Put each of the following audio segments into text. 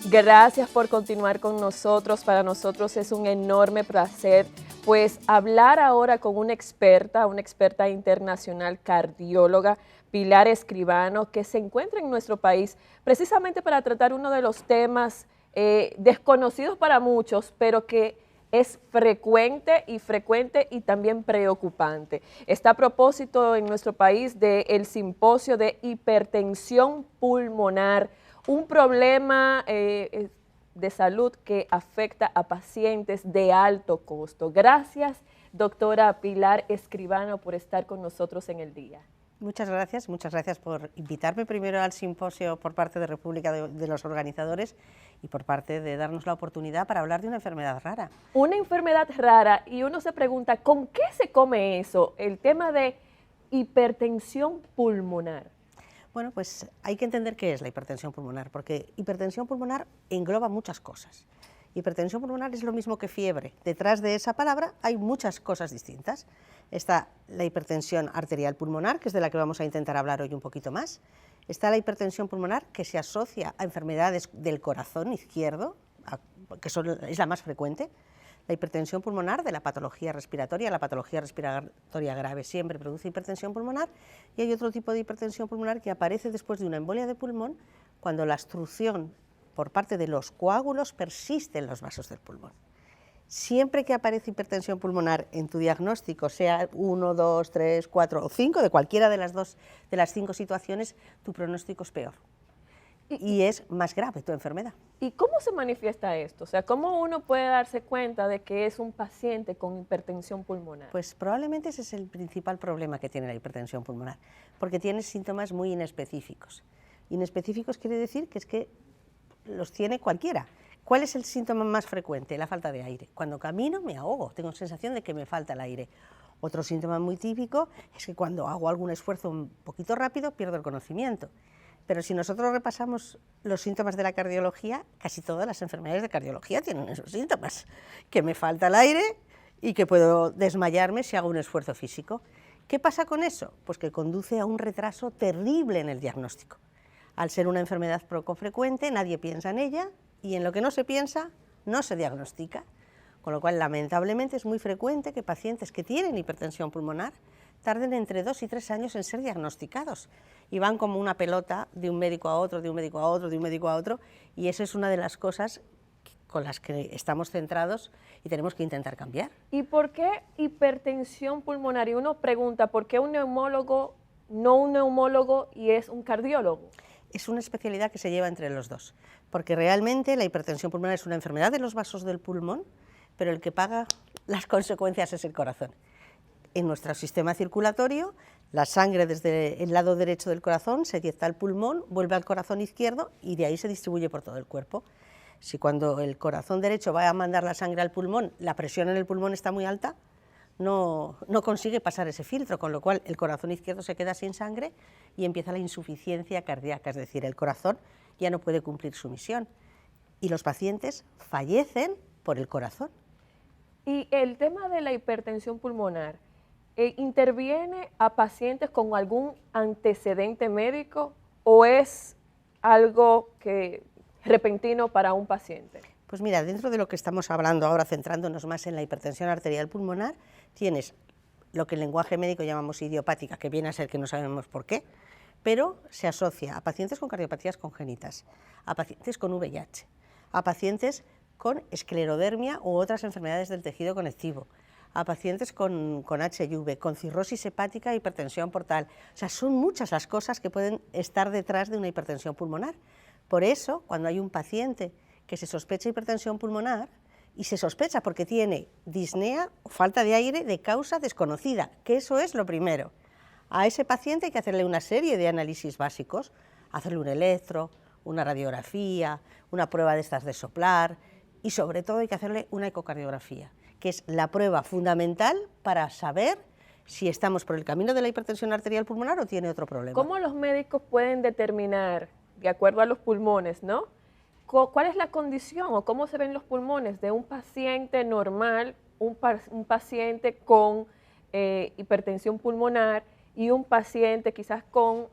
Gracias por continuar con nosotros. Para nosotros es un enorme placer, pues, hablar ahora con una experta internacional, cardióloga, Pilar Escribano, que se encuentra en nuestro país precisamente para tratar uno de los temas desconocidos para muchos, pero que es frecuente y también preocupante. Está a propósito en nuestro país del simposio de hipertensión pulmonar, un problema de salud que afecta a pacientes de alto costo. Gracias, doctora Pilar Escribano, por estar con nosotros en el día. Muchas gracias por invitarme primero al simposio por parte de República de los organizadores y por parte de darnos la oportunidad para hablar de una enfermedad rara. Una enfermedad rara, y uno se pregunta, ¿con qué se come eso? El tema de hipertensión pulmonar. Bueno, pues hay que entender qué es la hipertensión pulmonar, porque hipertensión pulmonar engloba muchas cosas. Hipertensión pulmonar es lo mismo que fiebre. Detrás de esa palabra hay muchas cosas distintas. Está la hipertensión arterial pulmonar, que es de la que vamos a intentar hablar hoy un poquito más. Está la hipertensión pulmonar, que se asocia a enfermedades del corazón izquierdo, es la más frecuente. La hipertensión pulmonar de la patología respiratoria grave siempre produce hipertensión pulmonar, y hay otro tipo de hipertensión pulmonar que aparece después de una embolia de pulmón, cuando la obstrucción por parte de los coágulos persiste en los vasos del pulmón. Siempre que aparece hipertensión pulmonar en tu diagnóstico, sea 1, 2, 3, 4 o 5, de cualquiera de las 5 situaciones, tu pronóstico es peor. Y es más grave tu enfermedad. ¿Y cómo se manifiesta esto? O sea, ¿cómo uno puede darse cuenta de que es un paciente con hipertensión pulmonar? Pues probablemente ese es el principal problema que tiene la hipertensión pulmonar, porque tiene síntomas muy inespecíficos. Inespecíficos quiere decir que es que los tiene cualquiera. ¿Cuál es el síntoma más frecuente? La falta de aire. Cuando camino me ahogo, tengo sensación de que me falta el aire. Otro síntoma muy típico es que cuando hago algún esfuerzo un poquito rápido pierdo el conocimiento. Pero si nosotros repasamos los síntomas de la cardiología, casi todas las enfermedades de cardiología tienen esos síntomas, que me falta el aire y que puedo desmayarme si hago un esfuerzo físico. ¿Qué pasa con eso? Pues que conduce a un retraso terrible en el diagnóstico. Al ser una enfermedad poco frecuente, nadie piensa en ella, y en lo que no se piensa, no se diagnostica. Con lo cual, lamentablemente, es muy frecuente que pacientes que tienen hipertensión pulmonar tarden entre 2 y 3 años en ser diagnosticados, y van como una pelota de un médico a otro, de un médico a otro, de un médico a otro, y esa es una de las cosas con las que estamos centrados y tenemos que intentar cambiar. ¿Y por qué hipertensión pulmonar? Y uno pregunta, ¿por qué un neumólogo, no un neumólogo y es un cardiólogo? Es una especialidad que se lleva entre los dos, porque realmente la hipertensión pulmonar es una enfermedad de los vasos del pulmón, pero el que paga las consecuencias es el corazón. En nuestro sistema circulatorio, la sangre desde el lado derecho del corazón se inyecta al pulmón, vuelve al corazón izquierdo y de ahí se distribuye por todo el cuerpo. Si cuando el corazón derecho va a mandar la sangre al pulmón, la presión en el pulmón está muy alta, no consigue pasar ese filtro, con lo cual el corazón izquierdo se queda sin sangre y empieza la insuficiencia cardíaca, es decir, el corazón ya no puede cumplir su misión y los pacientes fallecen por el corazón. Y el tema de la hipertensión pulmonar, ¿interviene a pacientes con algún antecedente médico o es algo repentino para un paciente? Pues mira, dentro de lo que estamos hablando ahora, centrándonos más en la hipertensión arterial pulmonar, tienes lo que en lenguaje médico llamamos idiopática, que viene a ser que no sabemos por qué, pero se asocia a pacientes con cardiopatías congénitas, a pacientes con VIH, a pacientes con esclerodermia u otras enfermedades del tejido conectivo, a pacientes con HIV, con cirrosis hepática e hipertensión portal. O sea, son muchas las cosas que pueden estar detrás de una hipertensión pulmonar. Por eso, cuando hay un paciente que se sospecha hipertensión pulmonar, y se sospecha porque tiene disnea o falta de aire de causa desconocida, que eso es lo primero. A ese paciente hay que hacerle una serie de análisis básicos, hacerle un electro, una radiografía, una prueba de estas de soplar, y sobre todo hay que hacerle una ecocardiografía, que es la prueba fundamental para saber si estamos por el camino de la hipertensión arterial pulmonar o tiene otro problema. ¿Cómo los médicos pueden determinar, de acuerdo a los pulmones, ¿no?, cuál es la condición o cómo se ven los pulmones de un paciente normal, un paciente con hipertensión pulmonar, y un paciente quizás con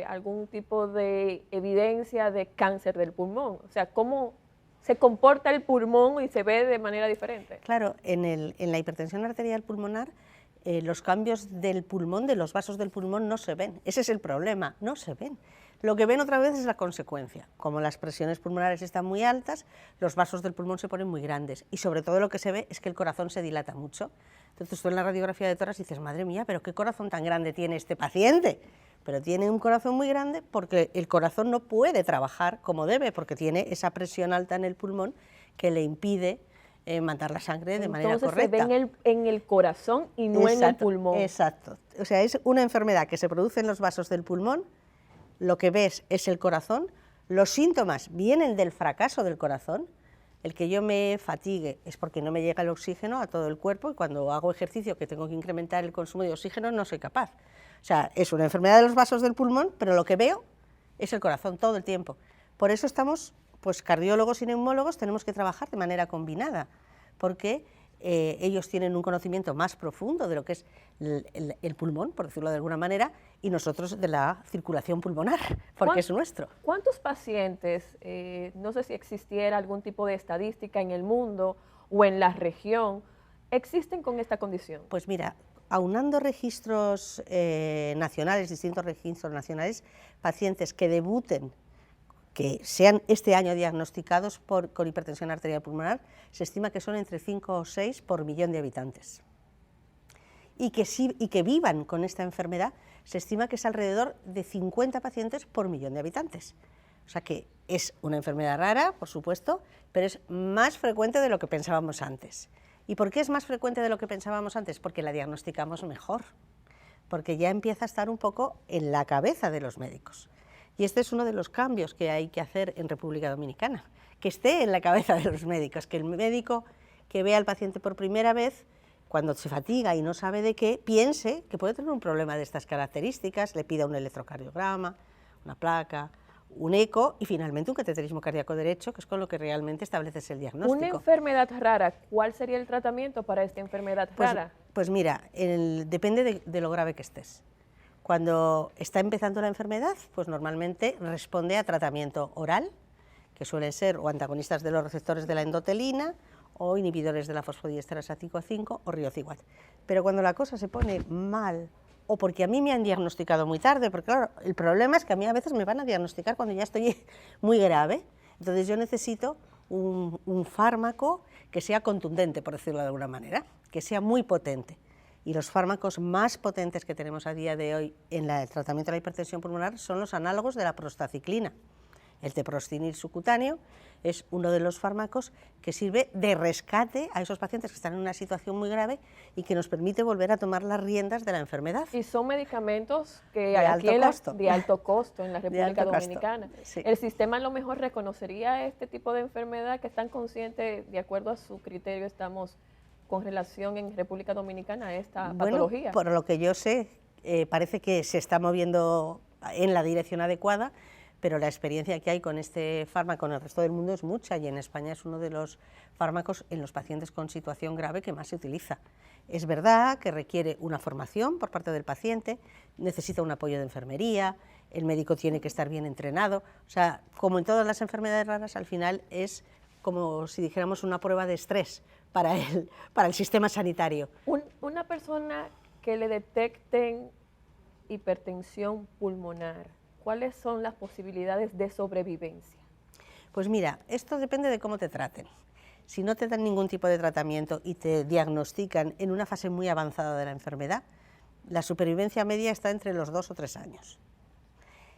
algún tipo de evidencia de cáncer del pulmón? O sea, ¿cómo se comporta el pulmón y se ve de manera diferente? Claro, en la hipertensión arterial pulmonar, los cambios del pulmón, de los vasos del pulmón, no se ven. Ese es el problema, no se ven. Lo que ven otra vez es la consecuencia. Como las presiones pulmonares están muy altas, los vasos del pulmón se ponen muy grandes y sobre todo lo que se ve es que el corazón se dilata mucho. Entonces tú en la radiografía de tórax dices, madre mía, pero qué corazón tan grande tiene este paciente. Pero tiene un corazón muy grande porque el corazón no puede trabajar como debe, porque tiene esa presión alta en el pulmón que le impide mandar la sangre de manera correcta. Entonces se ve en el corazón y no en el pulmón. Exacto. O sea, es una enfermedad que se produce en los vasos del pulmón, lo que ves es el corazón, los síntomas vienen del fracaso del corazón, el que yo me fatigue es porque no me llega el oxígeno a todo el cuerpo y cuando hago ejercicio que tengo que incrementar el consumo de oxígeno no soy capaz. O sea, es una enfermedad de los vasos del pulmón, pero lo que veo es el corazón todo el tiempo. Por eso estamos, pues cardiólogos y neumólogos tenemos que trabajar de manera combinada, porque ellos tienen un conocimiento más profundo de lo que es el pulmón, por decirlo de alguna manera, y nosotros de la circulación pulmonar, porque es nuestro. ¿Cuántos pacientes, no sé si existiera algún tipo de estadística en el mundo o en la región, existen con esta condición? Pues mira, aunando registros nacionales, distintos registros nacionales, pacientes que debuten, que sean este año diagnosticados con hipertensión arterial pulmonar, se estima que son entre 5 o 6 por millón de habitantes. Y que vivan con esta enfermedad, se estima que es alrededor de 50 pacientes por millón de habitantes. O sea que es una enfermedad rara, por supuesto, pero es más frecuente de lo que pensábamos antes. ¿Y por qué es más frecuente de lo que pensábamos antes? Porque la diagnosticamos mejor, porque ya empieza a estar un poco en la cabeza de los médicos. Y este es uno de los cambios que hay que hacer en República Dominicana, que esté en la cabeza de los médicos, que el médico que vea al paciente por primera vez, cuando se fatiga y no sabe de qué, piense que puede tener un problema de estas características, le pida un electrocardiograma, una placa, un eco y finalmente un cateterismo cardíaco derecho, que es con lo que realmente estableces el diagnóstico. Una enfermedad rara, ¿cuál sería el tratamiento para esta enfermedad rara? Pues mira, depende de lo grave que estés. Cuando está empezando la enfermedad, pues normalmente responde a tratamiento oral, que suelen ser o antagonistas de los receptores de la endotelina o inhibidores de la fosfodiesterasa 5,5 o riociguat. Pero cuando la cosa se pone mal, o porque a mí me han diagnosticado muy tarde, porque claro, el problema es que a mí a veces me van a diagnosticar cuando ya estoy muy grave, entonces yo necesito un fármaco que sea contundente, por decirlo de alguna manera, que sea muy potente. Y los fármacos más potentes que tenemos a día de hoy en el tratamiento de la hipertensión pulmonar son los análogos de la prostaciclina. El teprostinil subcutáneo es uno de los fármacos que sirve de rescate a esos pacientes que están en una situación muy grave y que nos permite volver a tomar las riendas de la enfermedad. Y son medicamentos que de alto costo en la República Dominicana. Sí. ¿El sistema a lo mejor reconocería este tipo de enfermedad que están conscientes, de acuerdo a su criterio, estamos con relación en República Dominicana a esta patología? Por lo que yo sé, parece que se está moviendo en la dirección adecuada, pero la experiencia que hay con este fármaco en el resto del mundo es mucha y en España es uno de los fármacos en los pacientes con situación grave que más se utiliza. Es verdad que requiere una formación por parte del paciente, necesita un apoyo de enfermería, el médico tiene que estar bien entrenado, o sea, como en todas las enfermedades raras, al final es como si dijéramos una prueba de estrés para el sistema sanitario. Una persona que le detecten hipertensión pulmonar, ¿cuáles son las posibilidades de sobrevivencia? Pues mira, esto depende de cómo te traten. Si no te dan ningún tipo de tratamiento y te diagnostican en una fase muy avanzada de la enfermedad, la supervivencia media está entre los 2 o 3 años.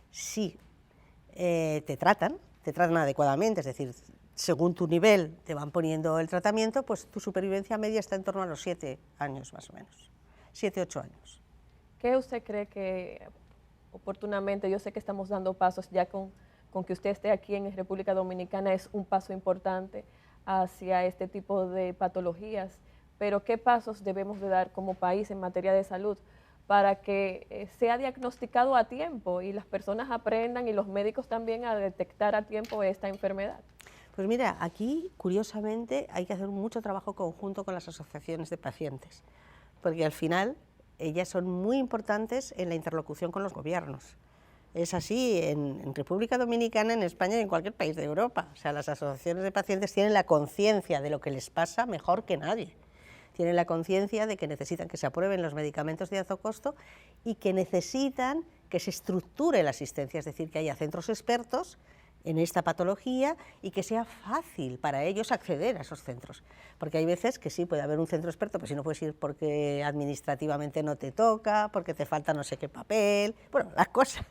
Si te tratan adecuadamente, es decir, según tu nivel te van poniendo el tratamiento, pues tu supervivencia media está en torno a los 7 años más o menos, 7, 8 años. ¿Qué usted cree que oportunamente, yo sé que estamos dando pasos ya con que usted esté aquí en República Dominicana, es un paso importante hacia este tipo de patologías, pero ¿qué pasos debemos de dar como país en materia de salud para que sea diagnosticado a tiempo y las personas aprendan y los médicos también a detectar a tiempo esta enfermedad? Pues mira, aquí curiosamente hay que hacer mucho trabajo conjunto con las asociaciones de pacientes, porque al final ellas son muy importantes en la interlocución con los gobiernos. Es así en República Dominicana, en España y en cualquier país de Europa. O sea, las asociaciones de pacientes tienen la conciencia de lo que les pasa mejor que nadie. Tienen la conciencia de que necesitan que se aprueben los medicamentos de alto costo y que necesitan que se estructure la asistencia, es decir, que haya centros expertos en esta patología y que sea fácil para ellos acceder a esos centros. Porque hay veces que sí, puede haber un centro experto, pero si no puedes ir porque administrativamente no te toca, porque te falta no sé qué papel, bueno, las cosas,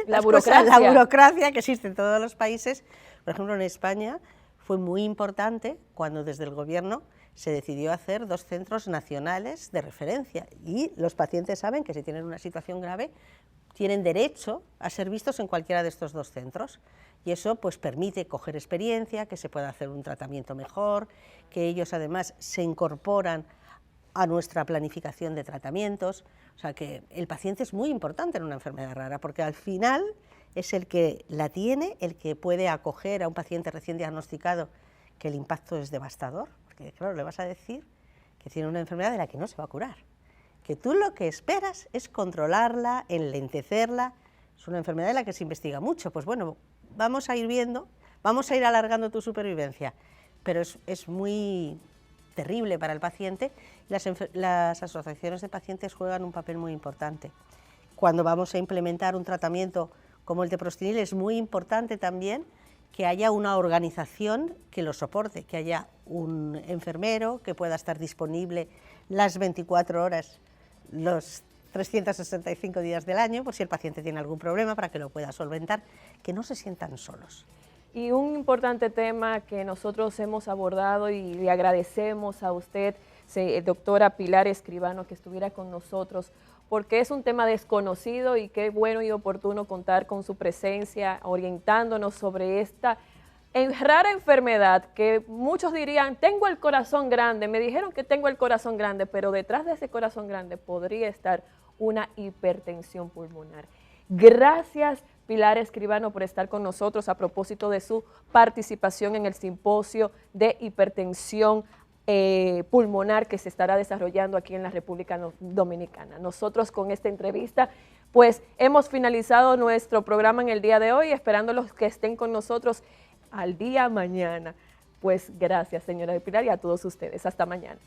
la burocracia que existe en todos los países. Por ejemplo, en España fue muy importante cuando desde el gobierno se decidió hacer 2 centros nacionales de referencia y los pacientes saben que si tienen una situación grave tienen derecho a ser vistos en cualquiera de estos 2 centros. Y eso pues permite coger experiencia, que se pueda hacer un tratamiento mejor, que ellos además se incorporan a nuestra planificación de tratamientos. O sea que el paciente es muy importante en una enfermedad rara, porque al final es el que la tiene, el que puede acoger a un paciente recién diagnosticado, que el impacto es devastador, porque claro, le vas a decir que tiene una enfermedad de la que no se va a curar, que tú lo que esperas es controlarla, enlentecerla. Es una enfermedad de la que se investiga mucho, pues bueno, vamos a ir viendo, vamos a ir alargando tu supervivencia, pero es muy terrible para el paciente. Las asociaciones de pacientes juegan un papel muy importante. Cuando vamos a implementar un tratamiento como el teprostenil es muy importante también que haya una organización que lo soporte, que haya un enfermero que pueda estar disponible las 24 horas, los 365 días del año, por si el paciente tiene algún problema, para que lo pueda solventar, que no se sientan solos. Y un importante tema que nosotros hemos abordado y le agradecemos a usted, doctora Pilar Escribano, que estuviera con nosotros, porque es un tema desconocido y qué bueno y oportuno contar con su presencia, orientándonos sobre esta rara enfermedad que muchos dirían, tengo el corazón grande, me dijeron que tengo el corazón grande, pero detrás de ese corazón grande podría estar una hipertensión pulmonar. Gracias, Pilar Escribano, por estar con nosotros a propósito de su participación en el simposio de hipertensión pulmonar que se estará desarrollando aquí en la República Dominicana. Nosotros con esta entrevista pues hemos finalizado nuestro programa en el día de hoy, esperando los que estén con nosotros al día mañana. Pues gracias, señora Pilar, y a todos ustedes. Hasta mañana.